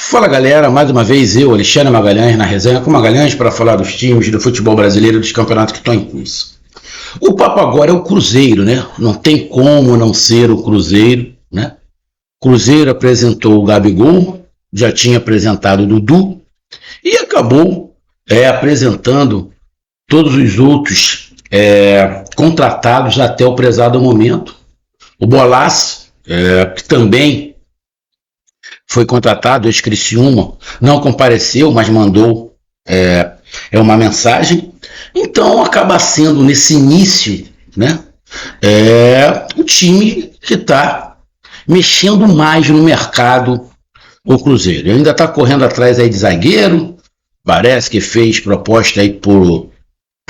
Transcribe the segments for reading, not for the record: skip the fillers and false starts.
Fala galera, mais uma vez eu, Alexandre Magalhães, na resenha com Magalhães para falar dos times do futebol brasileiro e dos campeonatos que estão em curso. O papo agora é o Cruzeiro, né? Não tem como não ser o Cruzeiro, né? Cruzeiro apresentou o Gabigol, já tinha apresentado o Dudu e acabou apresentando todos os outros contratados até o prezado momento. O Bolaço, que também foi contratado, esse Criciúma, não compareceu, mas mandou uma mensagem. Então acaba sendo nesse início, né, o time que está mexendo mais no mercado, o Cruzeiro. Ele ainda está correndo atrás aí de zagueiro, parece que fez proposta aí pro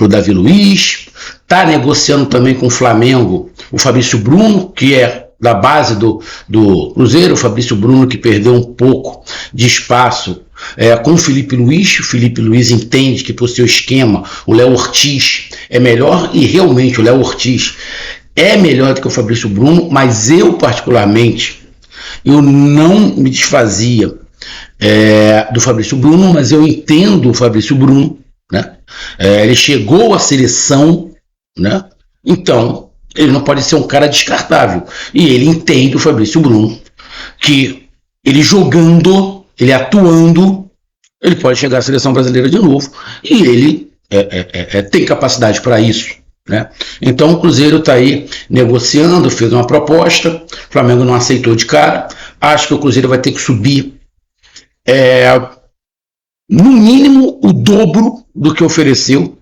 Davi Luiz, está negociando também com o Flamengo o Fabrício Bruno, que é da base do Cruzeiro, o Fabrício Bruno que perdeu um pouco de espaço com o Felipe Luiz. O Felipe Luiz entende que por seu esquema o Léo Ortiz é melhor, e realmente o Léo Ortiz é melhor do que o Fabrício Bruno, mas eu particularmente eu não me desfazia do Fabrício Bruno, mas eu entendo o Fabrício Bruno, né? Ele chegou à seleção, né? Então ele não pode ser um cara descartável. E ele entende, o Fabrício Bruno, que ele jogando, ele atuando, ele pode chegar à seleção brasileira de novo. E ele tem capacidade para isso, né? Então o Cruzeiro está aí negociando, fez uma proposta, o Flamengo não aceitou de cara. Acho que o Cruzeiro vai ter que subir no mínimo o dobro do que ofereceu.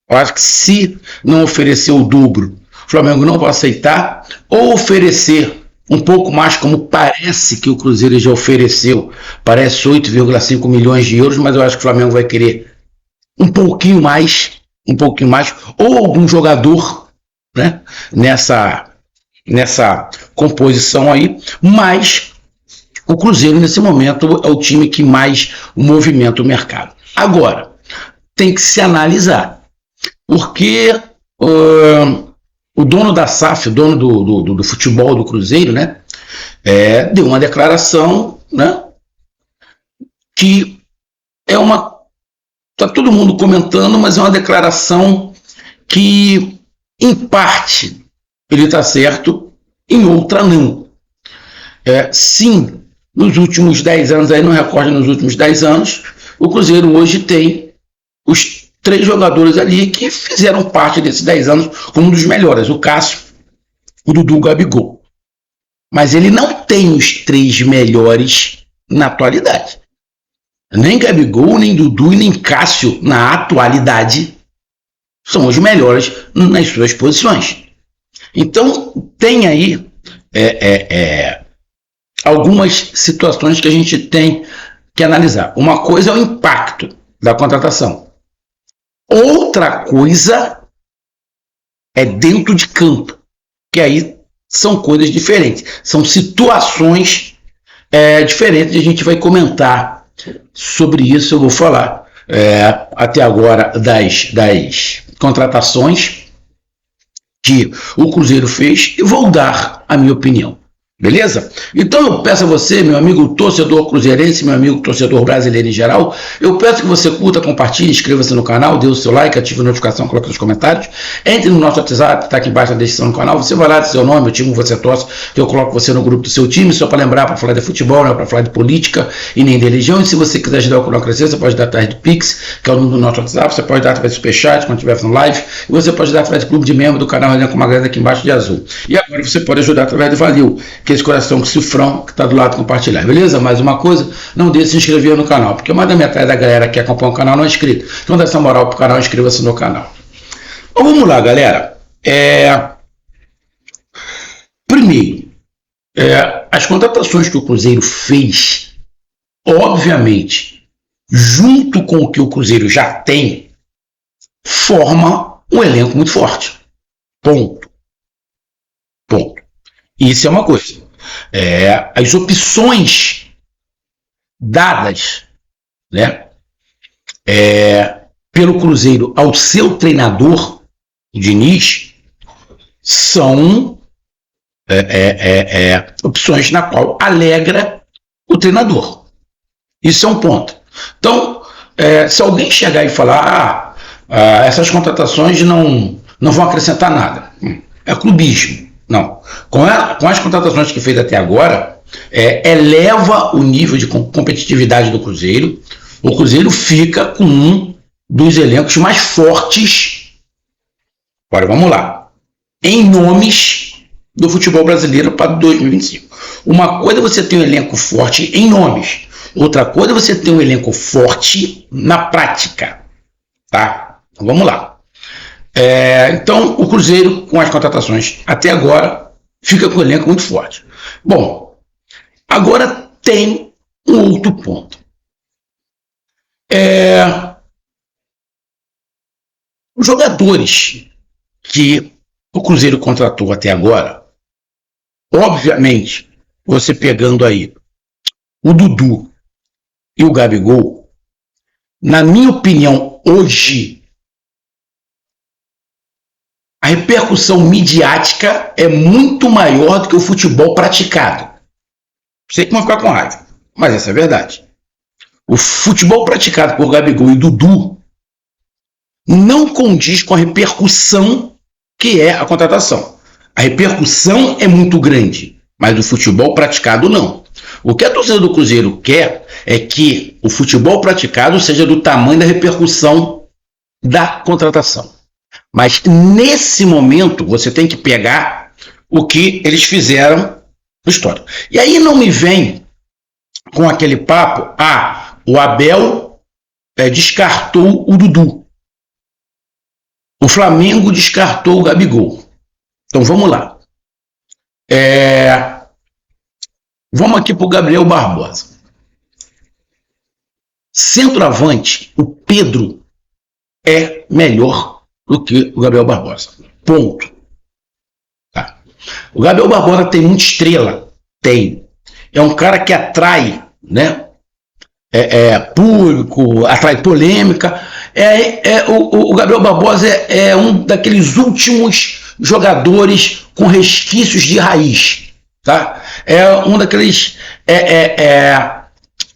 Eu acho que se não oferecer o dobro, o Flamengo não vai aceitar, ou oferecer um pouco mais, como parece que o Cruzeiro já ofereceu, parece 8,5 milhões de euros, mas eu acho que o Flamengo vai querer um pouquinho mais, ou algum jogador, né, nessa composição aí, mas o Cruzeiro nesse momento é o time que mais movimenta o mercado. Agora, tem que se analisar, porque o dono da SAF, o dono do futebol do Cruzeiro, né, deu uma declaração, né, que tá todo mundo comentando, mas é uma declaração que, em parte, ele está certo, em outra não. Sim, nos últimos 10 anos, aí não recordo, nos últimos 10 anos, o Cruzeiro hoje tem os 3 jogadores ali que fizeram parte desses 10 anos como um dos melhores, o Cássio, o Dudu, o Gabigol. Mas ele não tem os 3 melhores na atualidade. Nem Gabigol, nem Dudu e nem Cássio, na atualidade, são os melhores nas suas posições. Então, tem aí algumas situações que a gente tem que analisar. Uma coisa é o impacto da contratação. Outra coisa é dentro de campo, que aí são coisas diferentes, são situações diferentes, e a gente vai comentar sobre isso. Eu vou falar até agora das contratações que o Cruzeiro fez e vou dar a minha opinião. Beleza? Então eu peço a você, meu amigo torcedor cruzeirense, meu amigo torcedor brasileiro em geral, eu peço que você curta, compartilhe, inscreva-se no canal, dê o seu like, ative a notificação, coloque nos comentários, entre no nosso WhatsApp, está aqui embaixo na descrição do canal, você vai lá, seu nome, o time que você torce, que eu coloco você no grupo do seu time, só para lembrar, para falar de futebol, não é para falar de política e nem de religião. E se você quiser ajudar o canal a crescer, você pode dar atrás do Pix, que é o número do nosso WhatsApp, você pode dar através do Superchat, quando estiver fazendo live, e você pode dar através do clube de membro do canal Resenha com Magalhães aqui embaixo de azul. E agora você pode ajudar através do Valeu, que é esse coração com cifrão que está do lado, compartilhar, beleza? Mais uma coisa, não deixe de se inscrever no canal, porque mais da metade da galera que acompanha o canal não é inscrito. Então dá essa moral pro canal, inscreva-se no canal. Então vamos lá, galera. Primeiro, as contratações que o Cruzeiro fez, obviamente, junto com o que o Cruzeiro já tem, forma um elenco muito forte. Ponto. Isso é uma coisa. As opções dadas, né, pelo Cruzeiro ao seu treinador, o Diniz, são opções na qual alegra o treinador. Isso é um ponto. Então, se alguém chegar e falar, essas contratações não vão acrescentar nada, é clubismo. Não. Com as contratações que fez até agora, eleva o nível de competitividade do Cruzeiro. O Cruzeiro fica com um dos elencos mais fortes, agora vamos lá, em nomes do futebol brasileiro para 2025. Uma coisa é você ter um elenco forte em nomes, outra coisa é você ter um elenco forte na prática, tá? Então vamos lá. Então o Cruzeiro, com as contratações até agora, fica com um elenco muito forte. Bom, agora tem um outro ponto. Os jogadores que o Cruzeiro contratou até agora, obviamente, você pegando aí o Dudu e o Gabigol, na minha opinião, hoje, a repercussão midiática é muito maior do que o futebol praticado. Sei que vão ficar com raiva, mas essa é a verdade. O futebol praticado por Gabigol e Dudu não condiz com a repercussão que é a contratação. A repercussão é muito grande, mas o futebol praticado não. O que a torcida do Cruzeiro quer é que o futebol praticado seja do tamanho da repercussão da contratação. Mas nesse momento você tem que pegar o que eles fizeram no histórico. E aí não me vem com aquele papo, o Abel descartou o Dudu. O Flamengo descartou o Gabigol. Então vamos lá. Vamos aqui para o Gabriel Barbosa. Centroavante, o Pedro é melhor do que o Gabriel Barbosa. Ponto. Tá. O Gabriel Barbosa tem muita estrela. Tem. É um cara que atrai, né? Público, atrai polêmica. O Gabriel Barbosa é um daqueles últimos jogadores com resquícios de raiz. Tá? É um daqueles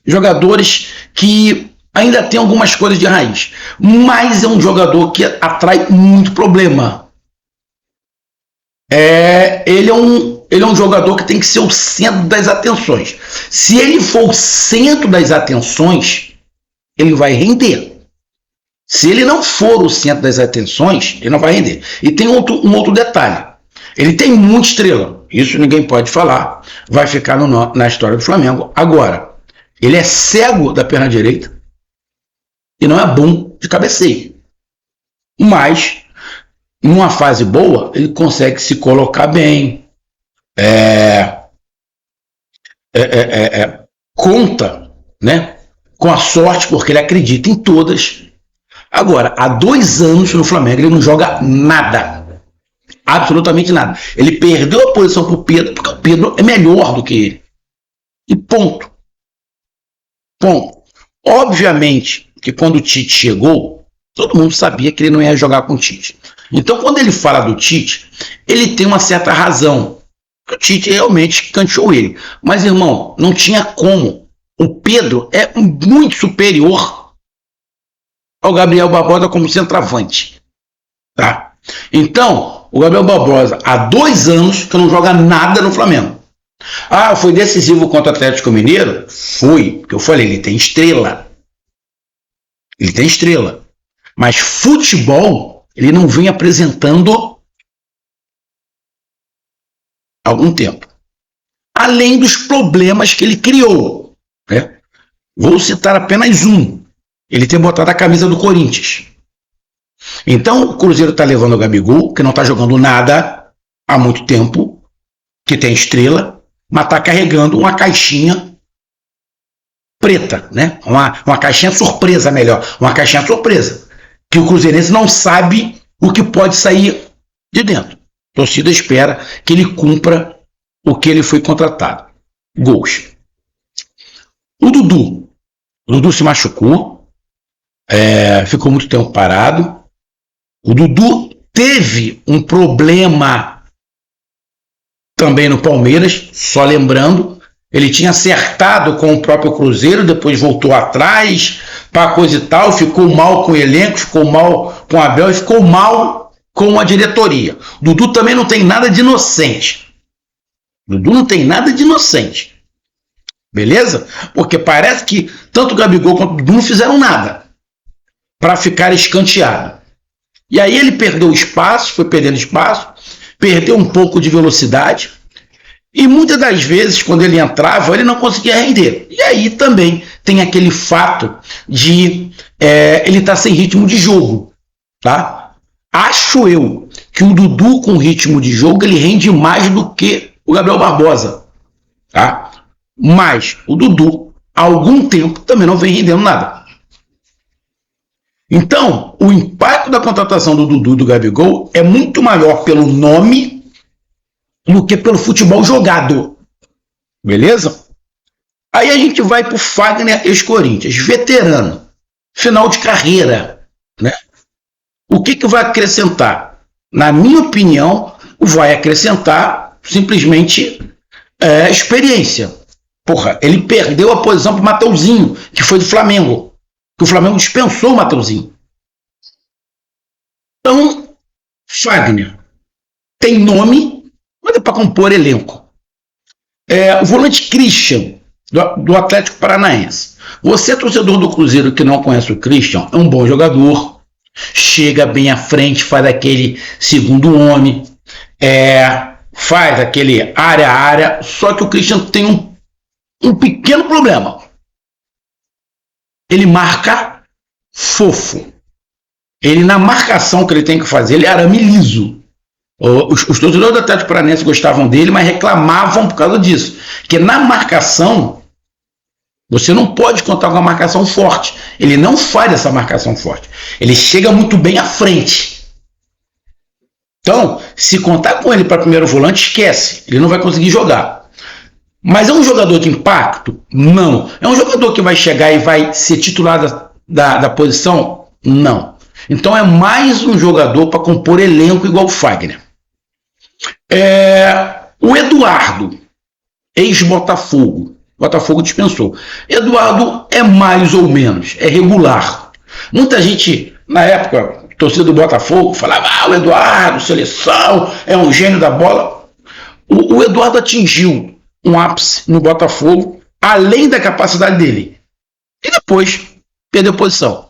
jogadores que ainda tem algumas coisas de raiz, mas é um jogador que atrai muito problema. Ele é um jogador que tem que ser o centro das atenções. Se ele for o centro das atenções, ele vai render. Se ele não for o centro das atenções, ele não vai render. E tem um outro detalhe. Ele tem muita estrela. Isso ninguém pode falar. Vai ficar na história do Flamengo. Agora, ele é cego da perna direita e não é bom de cabeceio. Mas, numa fase boa, ele consegue se colocar bem. Conta, né, com a sorte, porque ele acredita em todas. Agora, há 2 anos no Flamengo ele não joga nada. Absolutamente nada. Ele perdeu a posição para o Pedro, porque o Pedro é melhor do que ele. E ponto. Ponto. Obviamente que quando o Tite chegou, todo mundo sabia que ele não ia jogar com o Tite. Então, quando ele fala do Tite, ele tem uma certa razão. O Tite realmente canteou ele. Mas, irmão, não tinha como. O Pedro é muito superior ao Gabriel Barbosa como centroavante. Tá? Então, o Gabriel Barbosa, há 2 anos que não joga nada no Flamengo. Foi decisivo contra o Atlético Mineiro? Foi, porque eu falei, ele tem estrela. Ele tem estrela. Mas futebol, ele não vem apresentando há algum tempo. Além dos problemas que ele criou. Né? Vou citar apenas um. Ele tem botado a camisa do Corinthians. Então o Cruzeiro está levando o Gabigol, que não está jogando nada há muito tempo, que tem estrela, mas está carregando uma caixinha preta, né? Uma caixinha surpresa, melhor. Uma caixinha surpresa. Que o cruzeirense não sabe o que pode sair de dentro. A torcida espera que ele cumpra o que ele foi contratado. Gols. O Dudu se machucou, ficou muito tempo parado. O Dudu teve um problema também no Palmeiras, só lembrando, Ele tinha acertado com o próprio Cruzeiro, depois voltou atrás, para coisa e tal, ficou mal com o elenco, ficou mal com o Abel e ficou mal com a diretoria. Dudu também não tem nada de inocente. Dudu não tem nada de inocente. Beleza? Porque parece que tanto o Gabigol quanto o Dudu não fizeram nada para ficar escanteado. E aí ele perdeu espaço, foi perdendo espaço, perdeu um pouco de velocidade. E muitas das vezes, quando ele entrava, ele não conseguia render. E aí também tem aquele fato de ele estar sem ritmo de jogo. Tá? Acho eu que o Dudu, com ritmo de jogo, ele rende mais do que o Gabriel Barbosa. Tá? Mas o Dudu, há algum tempo, também não vem rendendo nada. Então, o impacto da contratação do Dudu e do Gabigol é muito maior pelo nome do que pelo futebol jogado. Beleza? Aí a gente vai para o Fagner ex-Corinthians, veterano, final de carreira. Né? O que vai acrescentar? Na minha opinião, vai acrescentar simplesmente experiência. Porra, ele perdeu a posição para o Mateuzinho, que foi do Flamengo. Que o Flamengo dispensou o Mateuzinho. Então, Fagner tem nome, mas é para compor elenco. O volante Christian, do Atlético Paranaense. Você, torcedor do Cruzeiro que não conhece o Christian, é um bom jogador, chega bem à frente, faz aquele segundo homem, faz aquele área a área, só que o Christian tem um pequeno problema. Ele marca fofo. Ele, na marcação que ele tem que fazer, ele é arame liso. Os torcedores do Atlético Paranaense gostavam dele, mas reclamavam por causa disso. Porque na marcação, você não pode contar com uma marcação forte. Ele não faz essa marcação forte. Ele chega muito bem à frente. Então, se contar com ele para primeiro volante, esquece. Ele não vai conseguir jogar. Mas é um jogador de impacto? Não. É um jogador que vai chegar e vai ser titular da posição? Não. Então é mais um jogador para compor elenco igual o Fagner. O Eduardo, ex-Botafogo. Botafogo dispensou. Eduardo é mais ou menos, é regular. Muita gente, na época, torcida do Botafogo, falava: o Eduardo, seleção, é um gênio da bola. O Eduardo atingiu um ápice no Botafogo, além da capacidade dele. E depois perdeu posição.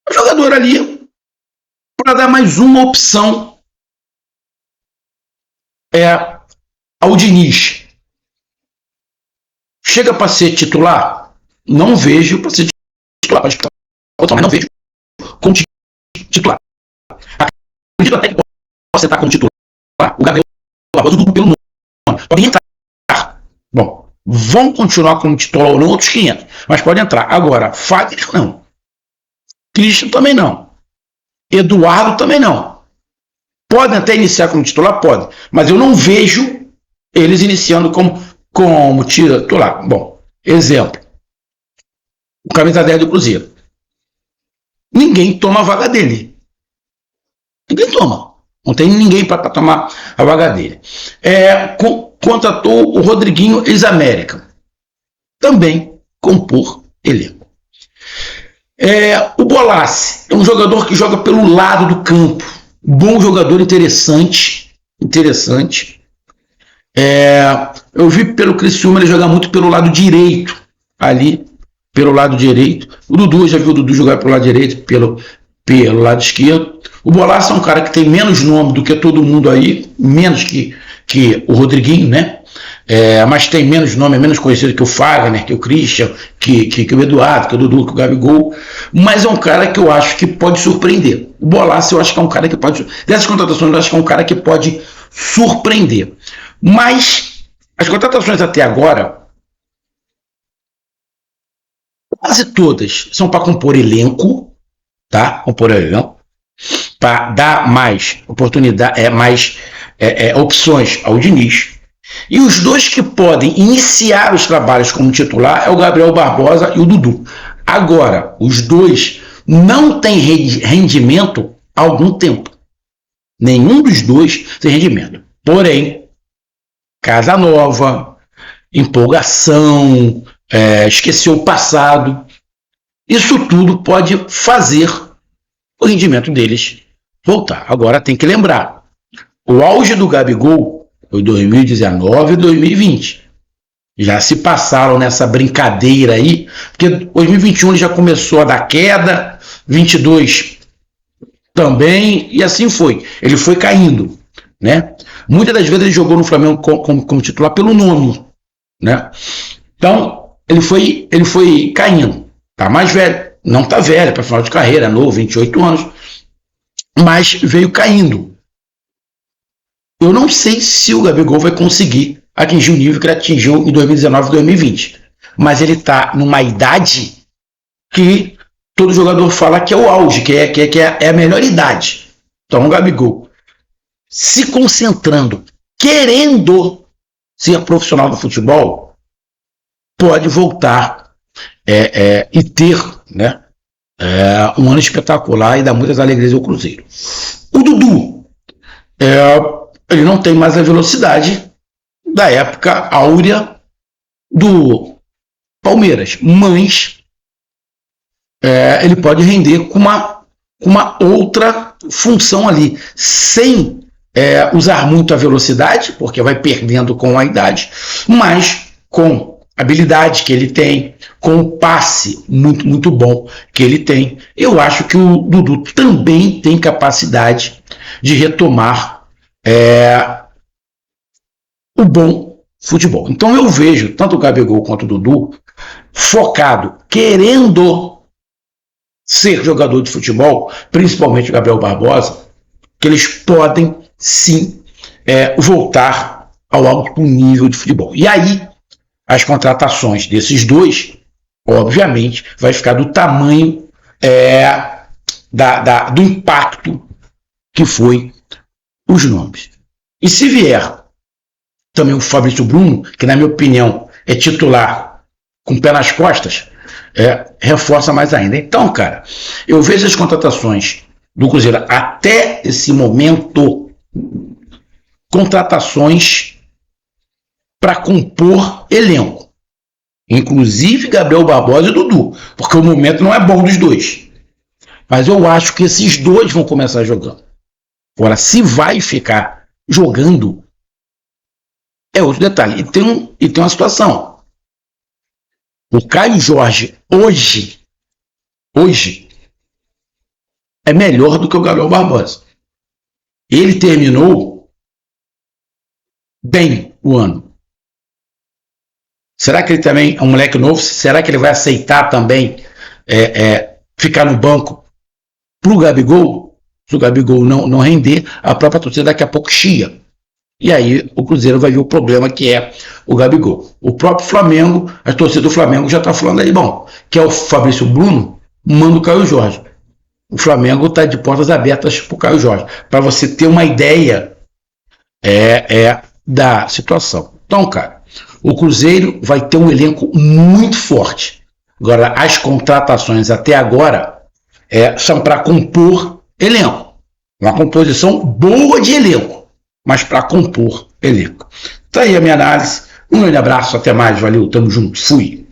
O jogador ali, para dar mais uma opção ao Diniz. Chega para ser titular? Não vejo para ser titular. Mas não vejo como titular. Acredito até que possa estar como titular. O Gabriel Barbosa, o Dudu pelo nome. Pode entrar. Bom, vão continuar como titular ou não, outros 500. Mas pode entrar. Agora, Fagner não. Christian também não. Eduardo também não. Podem até iniciar como titular? Pode. Mas eu não vejo eles iniciando como titular. Bom, exemplo. O camisa 10 do Cruzeiro. Ninguém toma a vaga dele. Ninguém toma. Não tem ninguém para tomar a vaga dele. Contratou o Rodriguinho, ex-América. Também compor elenco. O Bolassi é um jogador que joga pelo lado do campo. Bom jogador, interessante. Eu vi pelo Criciúma ele jogar muito pelo lado direito. Ali, pelo lado direito. O Dudu, eu já vi o Dudu jogar pelo lado direito, pelo lado esquerdo. O Bolassi é um cara que tem menos nome do que todo mundo aí, menos que o Rodriguinho, né? Mas tem menos nome, é menos conhecido que o Fagner, que o Christian, que o Eduardo, que o Dudu, que o Gabigol. Mas é um cara que eu acho que pode surpreender. O Bolassi eu acho que é um cara que pode... Dessas contratações eu acho que é um cara que pode surpreender. Mas as contratações até agora, quase todas são para compor elenco, tá? Compor elenco, para dar mais oportunidade, mais opções ao Diniz. E os dois que podem iniciar os trabalhos como titular é o Gabriel Barbosa e o Dudu. Agora, os dois não têm rendimento há algum tempo. Nenhum dos dois tem rendimento. Porém, casa nova, empolgação, esquecer o passado. Isso tudo pode fazer o rendimento deles voltar. Agora tem que lembrar, o auge do Gabigol foi 2019 e 2020. Já se passaram nessa brincadeira aí, porque 2021 ele já começou a dar queda, 22 também, e assim foi. Ele foi caindo, né? Muitas das vezes ele jogou no Flamengo como titular pelo nome, né? Então, ele foi caindo. Tá mais velho, não tá velho para final de carreira, novo, 28 anos, mas veio caindo. Eu não sei se o Gabigol vai conseguir atingir o nível que ele atingiu em 2019 e 2020, mas ele tá numa idade que todo jogador fala que é o auge, que é a melhor idade. Então o Gabigol se concentrando, querendo ser profissional do futebol, pode voltar e ter, né, um ano espetacular e dar muitas alegrias ao Cruzeiro. O Dudu, ele não tem mais a velocidade da época áurea do Palmeiras, mas ele pode render com uma outra função ali, sem usar muito a velocidade, porque vai perdendo com a idade, mas com a habilidade que ele tem, com o passe muito, muito bom que ele tem. Eu acho que o Dudu também tem capacidade de retomar o bom futebol. Então eu vejo tanto o Gabigol quanto o Dudu focado, querendo ser jogador de futebol, principalmente o Gabriel Barbosa, que eles podem sim voltar ao alto nível de futebol. E aí as contratações desses dois, obviamente, vai ficar do tamanho do impacto que foi os nomes. E se vier também o Fabrício Bruno, que na minha opinião é titular com o pé nas costas, reforça mais ainda. Então, cara, eu vejo as contratações do Cruzeiro até esse momento, contratações para compor elenco, inclusive Gabriel Barbosa e Dudu, porque o momento não é bom dos dois, mas eu acho que esses dois vão começar jogando. Agora, se vai ficar jogando é outro detalhe. E tem uma situação. O Caio Jorge hoje é melhor do que o Gabriel Barbosa. Ele terminou bem o ano. Será que ele também é um moleque novo? Será que ele vai aceitar também ficar no banco para o Gabigol? Se o Gabigol não render, a própria torcida daqui a pouco chia. E aí o Cruzeiro vai ver o problema que é o Gabigol. O próprio Flamengo, a torcida do Flamengo já está falando aí, bom, que é o Fabrício Bruno, manda o Caio Jorge. O Flamengo está de portas abertas para o Caio Jorge, para você ter uma ideia da situação. Então, cara, o Cruzeiro vai ter um elenco muito forte. Agora, as contratações até agora são para compor elenco. Uma composição boa de elenco, mas para compor elenco. Tá aí a minha análise. Um grande abraço, até mais, valeu, tamo junto, fui.